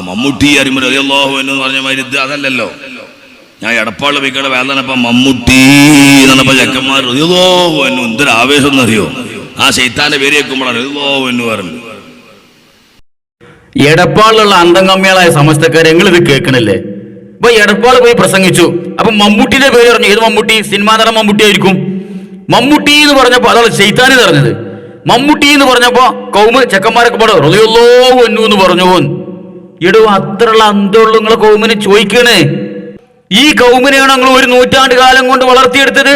മമ്മൂട്ടി അറിയുമ്പോൾ റളിയല്ലാഹു അൻഹു എന്ന് പറഞ്ഞ മാതിരി ഇത് അതല്ലല്ലോ. ഞാൻ എടപ്പാള് പോയിക്കട വേദനപ്പം മമ്മൂട്ടി എന്നപ്പോ ചെക്കന്മാർ റളിയല്ലാഹു അൻഹു എന്തൊരു ആവേശം എന്നറിയോ. ആ ശൈത്താന്റെ പേര് കേൾക്കുമ്പോഴാണ് റളിയല്ലാഹു അൻഹു പറഞ്ഞു. എടപ്പാളിലുള്ള അന്തംകമ്മികളായ സമസ്തക്കാരെ നിങ്ങൾ ഇത് കേൾക്കണില്ലേ? ഇപ്പൊ എടപ്പാൾ പോയി പ്രസംഗിച്ചു. അപ്പൊ മമ്മൂട്ടിന്റെ പേര് പറഞ്ഞു. ഏത് മമ്മൂട്ടി? സിനിമാ നടൻ മമ്മൂട്ടി ആയിരിക്കും. മമ്മൂട്ടി എന്ന് പറഞ്ഞപ്പോ അതാണ് ശൈത്താന് പറഞ്ഞത്. മമ്മൂട്ടി എന്ന് പറഞ്ഞപ്പോ കൗമ് ചെക്കന്മാരൊക്കെ പാടും റളിയല്ലാഹു അൻഹു എന്ന് പറഞ്ഞു. എടോ, അത്രയുള്ള അന്തമുള്ള നിങ്ങളെ കൗമിനെ ചോദിക്കണേ. ഈ കൗമിനെയാണ് നിങ്ങൾ 1 നൂറ്റാണ്ട് കാലം കൊണ്ട് വളർത്തിയെടുത്തത്.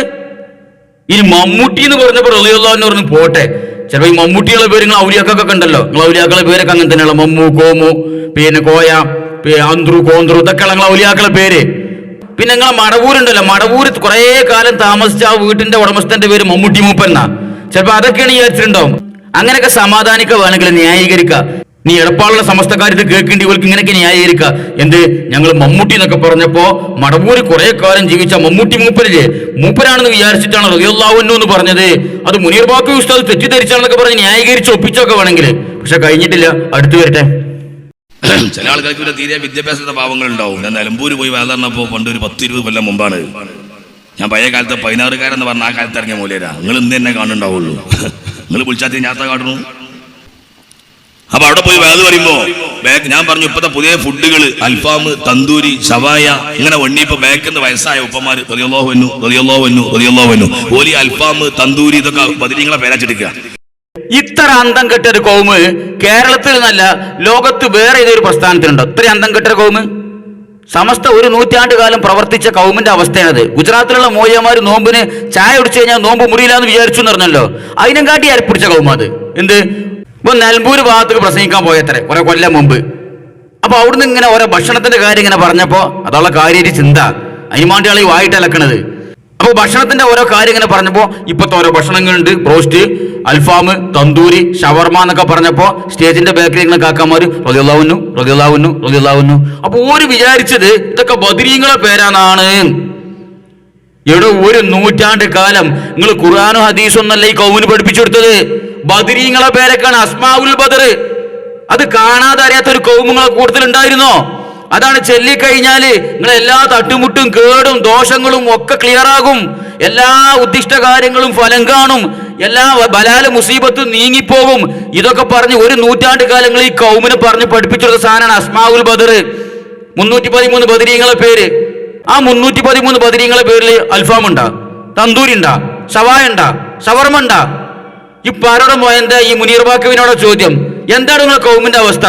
ഇനി മമ്മൂട്ടി എന്ന് പറഞ്ഞപ്പോ റളിയല്ലാഹു അൻഹു പറഞ്ഞു പോട്ടെ. ചിലപ്പോ ഈ മമ്മൂട്ടിയുള്ള പേര് നിങ്ങൾ ഔലിയാക്കൊക്കെ ഉണ്ടല്ലോ. നിങ്ങൾ ഔലിയാക്കളെ പേരൊക്കെ അങ്ങനെ തന്നെയുള്ള മമ്മു, കോമു, പിന്നെ കോയ, അന്ത്രു, കോന്ത്രു, ഇതൊക്കെയുള്ള നിങ്ങൾ ഔലിയാക്കളെ പേര്. പിന്നെ നിങ്ങളെ മടവൂരുണ്ടല്ലോ, മടവൂര് കുറെ കാലം താമസിച്ച ആ വീട്ടിന്റെ ഉടമസ്ഥന്റെ പേര് മമ്മൂട്ടി മൂപ്പന്നാ. ചിലപ്പോ അതൊക്കെയാണ് വിചാരിച്ചിട്ടുണ്ടാവും. അങ്ങനെയൊക്കെ സമാധാനിക്കുക വേണമെങ്കിൽ ന്യായീകരിക്കുക. നീ എടപ്പാളുള്ള സമസ്തക്കാർ ഇത് കേൾക്കേണ്ടി ഇവർക്ക് ഇങ്ങനെയൊക്കെ ന്യായീകരിക്കുക. എന്ത് ഞങ്ങൾ മമ്മൂട്ടി എന്നൊക്കെ പറഞ്ഞപ്പോ മടവൂര് കുറെ കാലം ജീവിച്ച മമ്മൂട്ടി മൂപ്പരില്ലേ, മൂപ്പരാണെന്ന് വിചാരിച്ചിട്ടാണ് റളിയല്ലാഹു അൻഹു എന്ന് പറഞ്ഞത്. അത് മുനീർ ബാക്കി ഉസ്താദ് തെറ്റിദ്ധരിച്ചാണെന്നൊക്കെ പറഞ്ഞ് ന്യായീകരിച്ച് ഒപ്പിച്ചൊക്കെ വേണമെങ്കിൽ. പക്ഷെ കഴിഞ്ഞിട്ടില്ല, അടുത്ത് വരട്ടെ. ചില ആൾക്കാർക്ക് ഇവിടെ തീരെ വിദ്യാഭ്യാസത്തിന്റെ പാവങ്ങൾ ഉണ്ടാവും. ഞാൻ നിലമ്പൂര് പോയി വേദനപ്പോ പണ്ട് ഒരു 10-20 കൊല്ലം മുമ്പാണ്. ഞാൻ പഴയ കാലത്ത് 16കാരെന്ന് പറഞ്ഞ ആ കാലത്ത് ഇറങ്ങിയ മൂലരാ. നിങ്ങൾ ഇന്ന് തന്നെ കാണുന്നുണ്ടാവുള്ളൂ. നിങ്ങൾ വിളിച്ചാൽ ഞാത്ത കാട്ടുന്നു. അപ്പൊ അവിടെ പോയി വേദ പറയുമ്പോ ഞാൻ പറഞ്ഞു ഇപ്പത്തെ പുതിയ ഫുഡുകൾ അൽഫാം, തന്തൂരി, ഷവായ ഇങ്ങനെ വണ്ണിപ്പോ ബാക്കിന്ന് വയസ്സായ ഉപ്പമാര് റളിയല്ലാഹു അൻഹു റളിയല്ലാഹു അൻഹു റളിയല്ലാഹു അൻഹു ഓലി അൽഫാം, തന്തൂരി ഇതൊക്കെ ബദരീങ്ങളെ പേരാച്ചെടുക്കുക. ഇത്ര അന്തം കെട്ട ഒരു കൗമ് കേരളത്തിൽ നിന്നല്ല ലോകത്ത് വേറെ ഏതൊരു പ്രസ്ഥാനത്തിനുണ്ടോ ഇത്രയും അന്തം കെട്ട കൗമ്? സമസ്ത 1 നൂറ്റാണ്ട് കാലം പ്രവർത്തിച്ച കൗമിന്റെ അവസ്ഥയാണത്. ഗുജറാത്തിലുള്ള മോയ്യമാര് നോമ്പിന് ചായ കുടിച്ചു കഴിഞ്ഞാൽ നോമ്പ് മുറിയില്ലാന്ന് വിചാരിച്ചു എന്ന് പറഞ്ഞല്ലോ. അതിനെ കാട്ടി അരപ്പിടിച്ച കൗമ അത്. എന്ത്? ഇപ്പൊ നിലമ്പൂര് ഭാഗത്തേക്ക് പ്രസംഗിക്കാൻ പോയത്രേ കുറെ കൊല്ലം മുമ്പ്. അപ്പൊ അവിടുന്ന് ഇങ്ങനെ ഓരോ ഭക്ഷണത്തിന്റെ കാര്യം ഇങ്ങനെ പറഞ്ഞപ്പോ അതുള്ള കാര്യമായിട്ട് ചിന്ത അതിനുമാണ്ടിയാണ് ഈ വായിട്ട് അലക്കണത്. അപ്പൊ ഭക്ഷണത്തിന്റെ ഓരോ കാര്യം ഇങ്ങനെ പറഞ്ഞപ്പോ ഇപ്പത്തെ ഓരോ ഭക്ഷണങ്ങളുണ്ട്. ബ്രോസ്റ്റ്, അൽഫാം, തന്തൂരി, ഷവർമ എന്നൊക്കെ പറഞ്ഞപ്പോ സ്റ്റേജിന്റെ ബാക്കിൽ ഇങ്ങനെ കാക്കാമാര് റളിയല്ലാഹു അൻഹു റളിയല്ലാഹു അൻഹു റളിയല്ലാഹു അൻഹു. അപ്പൊ ഓര് വിചാരിച്ചത് ഇതൊക്കെ ബദരീങ്ങളെ പേരാണ്. എവിടെ 1 നൂറ്റാണ്ട് കാലം നിങ്ങൾ ഖുർആനും ഹദീസും ഒന്നല്ല ഈ കൗമിന് പഠിപ്പിച്ചു കൊടുത്തത്. ബദരീങ്ങളെ പേരൊക്കെയാണ് അസ്മാഉൽ ബദർ. അത് കാണാതെ അറിയാത്തൊരു കൗമുകളെ കൂടുതൽ ഉണ്ടായിരുന്നോ? അതാണ് ചൊല്ലിക്കഴിഞ്ഞാല് നിങ്ങൾ എല്ലാ തട്ടുമുട്ടും കേടും ദോഷങ്ങളും ഒക്കെ ക്ലിയർ ആകും. എല്ലാ ഉദ്ദിഷ്ട കാര്യങ്ങളും ഫലം കാണും. എല്ലാ ബലാല് മുസീബത്തും നീങ്ങിപ്പോകും. ഇതൊക്കെ പറഞ്ഞ് 1 നൂറ്റാണ്ട് കാലങ്ങൾ ഈ കൗമിനെ പറഞ്ഞ് പഠിപ്പിച്ചെടുത്ത സാധനമാണ് അസ്മാഉൽ ബദർ. 313 ബദരീങ്ങളെ പേര്. ആ 313 ബദരീങ്ങളെ പേരിൽ അൽഫാം ഉണ്ടാ, തന്തൂരി ഉണ്ടാ, ഷവായ ഉണ്ടാ, ഷവർമ ഉണ്ടാ. ഈ പരടം എന്താ ഈ മുനീർ ബാക്കുവിനോട് ചോദ്യം, എന്താണ് നിങ്ങളെ കൗമിന്റെ അവസ്ഥ?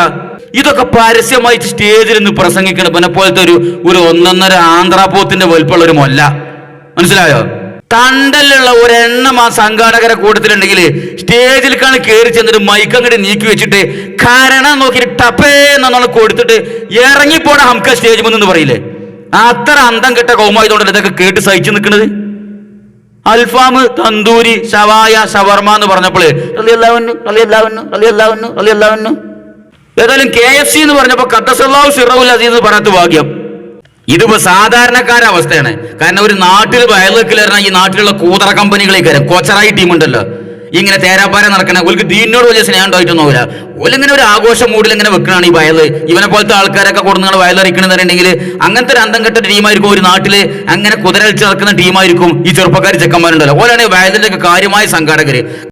ഇതൊക്കെ പരസ്യമായിട്ട് സ്റ്റേജിൽ നിന്ന് പ്രസംഗിക്കണം. പിന്നെ പോലത്തെ ഒരു 1.5 ആന്ധ്രാപോത്തിന്റെ വലുപ്പമുള്ള ഒരു മൊല്ല. മനസ്സിലായോ? തണ്ടലുള്ള ഒരെണ്ണം ആ സംഘാടകരെ കൂട്ടത്തിലുണ്ടെങ്കിൽ സ്റ്റേജിലേക്കാണ് കയറി ചെന്നിട്ട് മൈക്ക് അങ്ങോട്ട് നീക്കി വെച്ചിട്ട് കാരണം നോക്കിയിട്ട് ടപ്പേ എന്നാണ് കൊടുത്തിട്ട് ഇറങ്ങിപ്പോണ ഹംക സ്റ്റേജ് മുന്ന് പറയില്ലേ? അത്ര അന്തം കെട്ട കൗമായതുകൊണ്ടല്ലേ ഇതൊക്കെ കേട്ട് സഹിച്ചു നിൽക്കുന്നത്. അൽഫാം, തന്തൂരി, ഷവായ, ഷവർമ എന്ന് പറഞ്ഞപ്പോൾ റളിയല്ലാഹു അൻഹു റളിയല്ലാഹു അൻഹു റളിയല്ലാഹു അൻഹു റളിയല്ലാഹു അൻഹു. ഏതായാലും KFC എന്ന് പറഞ്ഞപ്പോ ഖദ്ദസല്ലാഹു സിറഹുൽ അസീസ് എന്ന് പറയാത്ത ഭാഗ്യം. ഇതിപ്പോ സാധാരണക്കാരുടെ അവസ്ഥയാണ്. കാരണം ഒരു നാട്ടിൽ വയലുകളിൽ ഈ നാട്ടിലുള്ള കൂതറ കമ്പനികളേക്കാരും കോച്ചറായി ടീം ഉണ്ടല്ലോ, ഇങ്ങനെ തേരാപ്പാര നടക്കണ ഓൾക്ക് ദീനിനോട് വലിയ സ്നേഹം ഉണ്ടായിട്ടൊന്നുമില്ല. ഓലിങ്ങനെ ഒരു ആഘോഷ മൂഡിൽ ഇങ്ങനെ വെക്കണാണ് ഈ വയല്. ഇവനെ പോലത്തെ ആൾക്കാരൊക്കെ കൊടുങ്ങൾ വയലറിക്കണമെന്നുണ്ടെങ്കിൽ അങ്ങനത്തെ ഒരു അന്തം കെട്ട ടീമായിരിക്കും ഒരു നാട്ടില്. അങ്ങനെ കുതിരളിച്ച് നടക്കുന്ന ടീമായിരിക്കും ഈ ചെറുപ്പക്കാർ ചെക്കന്മാരുണ്ടല്ലോ. ഓലാണ് വയലിന്റെ ഒക്കെ കാര്യമായ സംഘാടകര്.